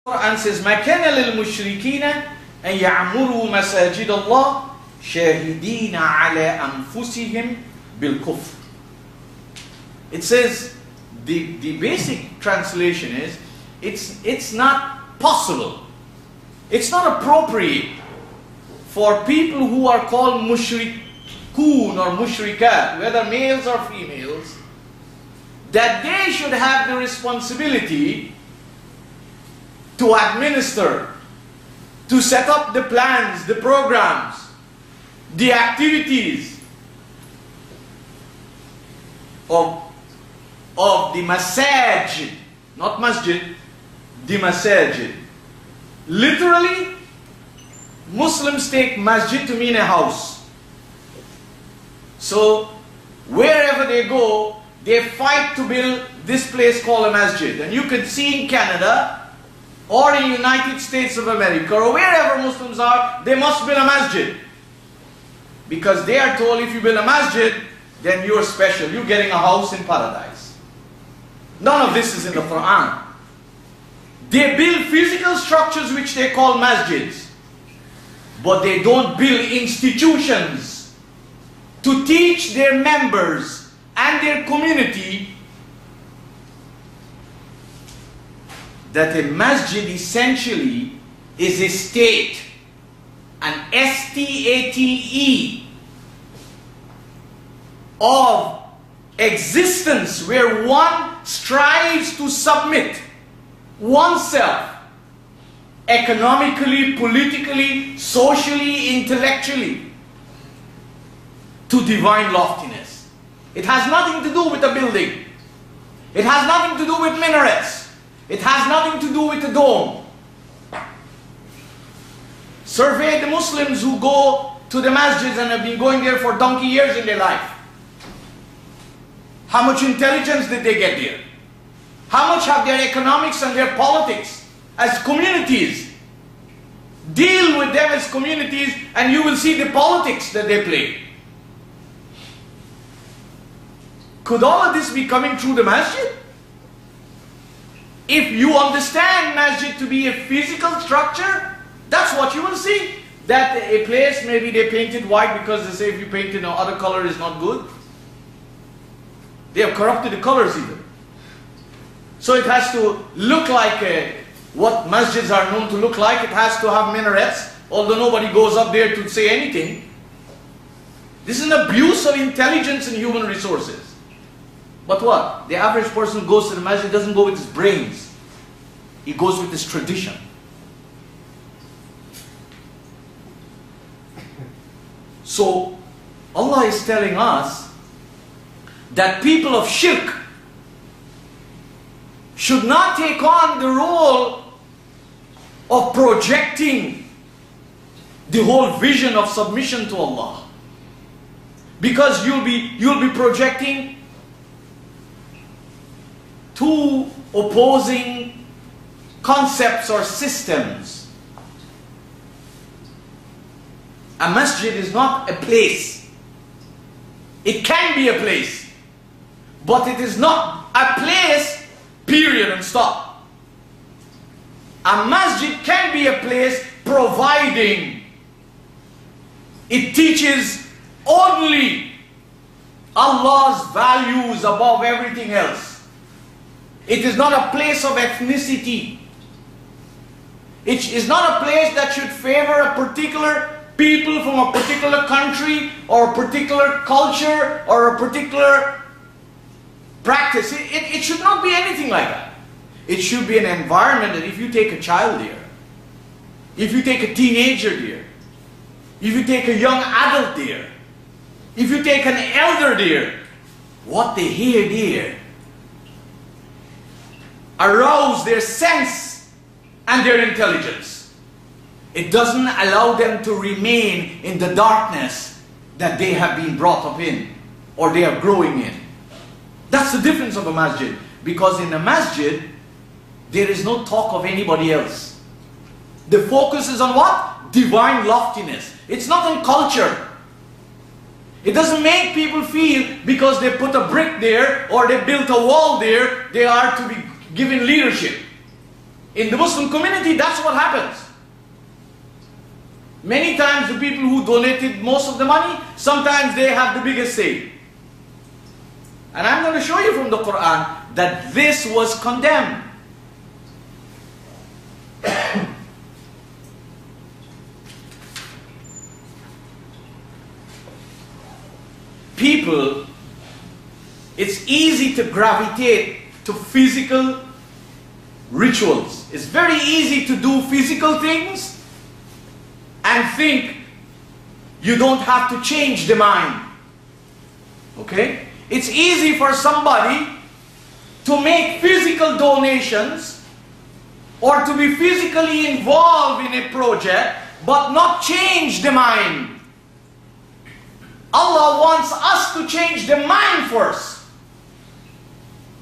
Qur'an says, مَا كَانَ لِلْمُشْرِكِينَ أَنْ يَعْمُرُوا مَسَاجِدَ اللَّهِ شَاهِدِينَ عَلَىٰ أَنفُسِهِمْ بِالْكُفْرِ. It says, the basic translation is, it's not possible, it's not appropriate for people who are called mushrikun or mushrikat, whether males or females, that they should have the responsibility to administer, to set up the plans, the programs, the activities of the masajid, not masjid, the masajid. Literally, Muslims take masjid to mean a house. So, wherever they go, they fight to build this place called a masjid. And you can see in Canada, or in the United States of America, or wherever Muslims are, they must build a masjid. Because they are told, if you build a masjid, then you're special, you're getting a house in paradise. None of this is in the Qur'an. They build physical structures which they call masjids, but they don't build institutions to teach their members and their community that a masjid essentially is a state, an S-T-A-T-E of existence where one strives to submit oneself economically, politically, socially, intellectually to divine loftiness. It has nothing to do with a building. It has nothing to do with minarets. It has nothing to do with the dome. Survey the Muslims who go to the masjids and have been going there for donkey years in their life. How much intelligence did they get there? How much have their economics and their politics as communities? Deal with them as communities and you will see the politics that they play. Could all of this be coming through the masjid? If you understand masjid to be a physical structure, that's what you will see. That a place, maybe they painted white because they say if you paint in other color is not good. They have corrupted the colors even. So it has to look like what masjids are known to look like. It has to have minarets, although nobody goes up there to say anything. This is an abuse of intelligence and human resources. But what? The average person who goes to the masjid doesn't go with his brains. He goes with his tradition. So, Allah is telling us that people of shirk should not take on the role of projecting the whole vision of submission to Allah. Because you'll be projecting two opposing concepts or systems. A masjid is not a place. It can be a place, but it is not a place, period and stop. A masjid can be a place providing it teaches only Allah's values above everything else. It is not a place of ethnicity. It is not a place that should favor a particular people from a particular country or a particular culture or a particular practice. It should not be anything like that. It should be an environment that if you take a child there, if you take a teenager there, if you take a young adult there, if you take an elder there, what they hear there arouse their sense and their intelligence. It doesn't allow them to remain in the darkness that they have been brought up in or they are growing in. That's the difference of a masjid. Because in a masjid, there is no talk of anybody else. The focus is on what? Divine loftiness. It's not on culture. It doesn't make people feel because they put a brick there or they built a wall there, they are to be given leadership. In the Muslim community, that's what happens. Many times the people who donated most of the money, sometimes they have the biggest say. And I'm going to show you from the Qur'an that this was condemned. People, it's easy to gravitate to physical rituals. It's very easy to do physical things and think you don't have to change the mind. Okay? It's easy for somebody to make physical donations or to be physically involved in a project but not change the mind. Allah wants us to change the mind first.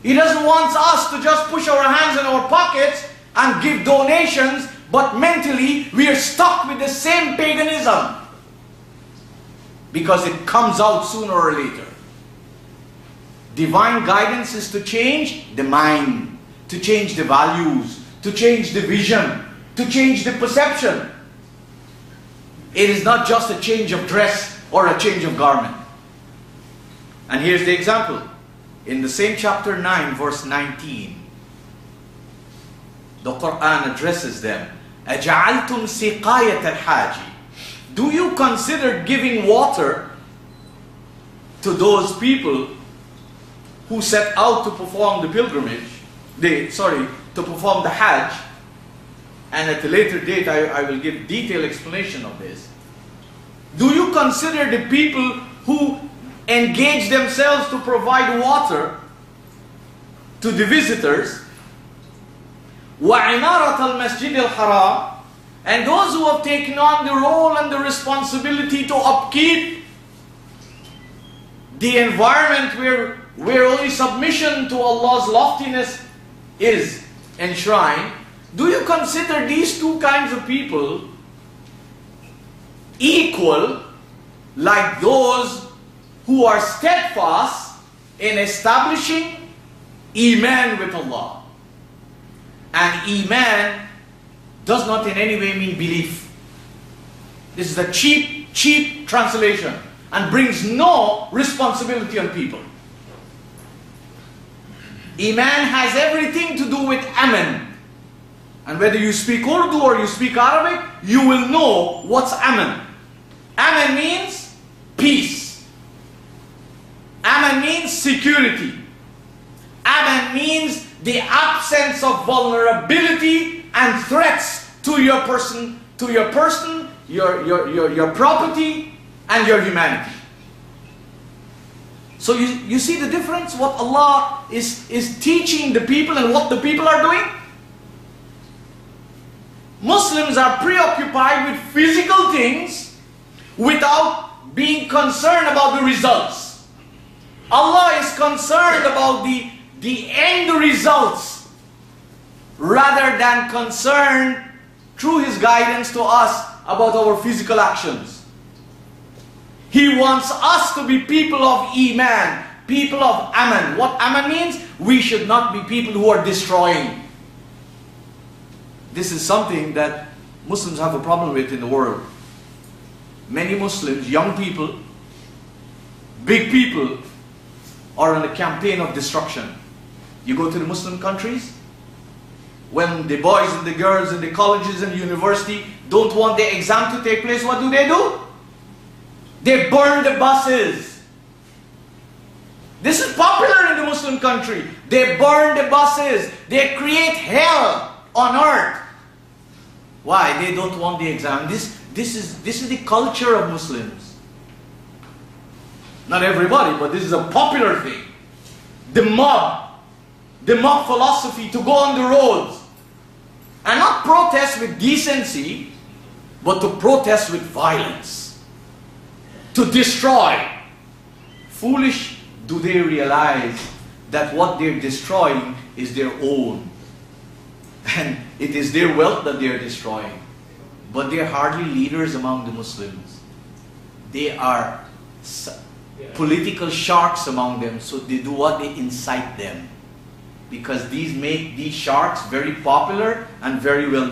He doesn't want us to just push our hands in our pockets and give donations, but mentally we are stuck with the same paganism. Because it comes out sooner or later. Divine guidance is to change the mind, to change the values, to change the vision, to change the perception. It is not just a change of dress or a change of garment. And here's the example. In the same chapter 9, verse 19, the Qur'an addresses them. أَجَعَلْتُمْ سِقَايَةَ الْحَاجِ. Do you consider giving water to those people who set out to perform the pilgrimage, to perform the Hajj? And at a later date I will give detailed explanation of this. Do you consider the people who engage themselves to provide water to the visitors, وَعِمَارَةَ الْمَسْجِدِ الْحَرَامِ, and those who have taken on the role and the responsibility to upkeep the environment where only submission to Allah's loftiness is enshrined? Do you consider these two kinds of people equal like those who are steadfast in establishing Iman with Allah? And Iman does not in any way mean belief. This is a cheap translation and brings no responsibility on people. Iman has everything to do with Aman. And whether you speak Urdu or you speak Arabic, you will know what's Aman. Aman means peace. Aman means security. Aman means the absence of vulnerability and threats to your person, your property, and your humanity. So you see the difference, what Allah is teaching the people and what the people are doing? Muslims are preoccupied with physical things without being concerned about the results. Allah is concerned about the end results rather than concerned through His guidance to us about our physical actions. He wants us to be people of Iman, people of Aman. What Aman means? We should not be people who are destroying. This is something that Muslims have a problem with in the world. Many Muslims, young people, big people, are on a campaign of destruction. You go to the Muslim countries, when the boys and the girls in the colleges and university don't want the exam to take place, what do? They burn the buses. This is popular in the Muslim country. They burn the buses. They create hell on earth. Why? They don't want the exam. This is the culture of Muslims. Not everybody, but this is a popular thing. The mob philosophy, to go on the roads and not protest with decency, but to protest with violence, to destroy. Foolish do they realize that what they're destroying is their own, and it is their wealth that they're destroying. But they're hardly leaders among the Muslims. They are political sharks among them, so they do what? They incite them. because these make these sharks very popular and very well